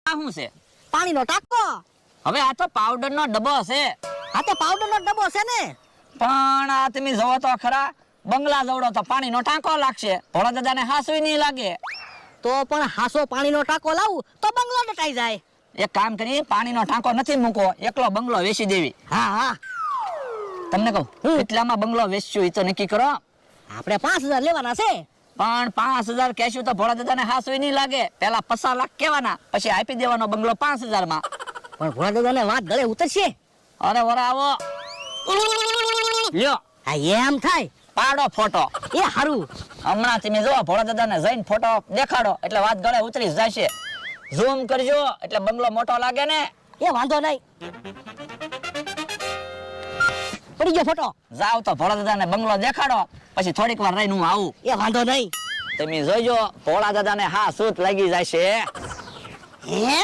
આ શું છે? પાણીનો ટાંકો. હવે આ તો પાવડર નો ડબ્બો છે. હા તો પાવડરનો ડબ્બો છે ને. પણ આ તમે જોવો તો ખરા, બંગલા જવડો તો પાણીનો ટાંકો લાગશે, ભોળા દાદાને હાસુય નહીં લાગે. તો પણ હાસો પાણીનો ટાંકો લાવું તો બંગલો ડટાઈ જાય. એક કામ કરી, પાણીનો ટાંકો નથી મૂકો, એકલો બંગલો વેચી દેવી. હા હા તમને કહું, એટલામાં બંગલો વેચશું એ તો નક્કી કરો. આપણે 5000 લેવાના છે. પણ 5000 કહેશું તો ભોળા દાદાને હાસુય નહીં લાગે. પેલા 50 લાખ કહેવાના, પછી આપી દેવાનો બંગલો 5000 માં. પણ ભોળા દાદાને વાત ગળે ઉતરશે. અરે વરા આવો લ્યો, હા એમ થાય. પાડો ફોટો. એ હારું. હમણાં તમે જો ભોળા દાદાને જઈને ફોટો દેખાડો એટલે વાત ગળે ઉતરી જશે. ઝૂમ કરજો એટલે બંગલો મોટો લાગે ને. એ વાંધો નહીં. પડી ગયો ફોટો. જાવ તો ભોળા દાદાને બંગલો દેખાડો, પછી થોડીક વાર રહીને હું આવું. એ વાંધો નહીં. તમે જોઈજો ભોળા દાદાને હા સૂત લાગી જશે. હે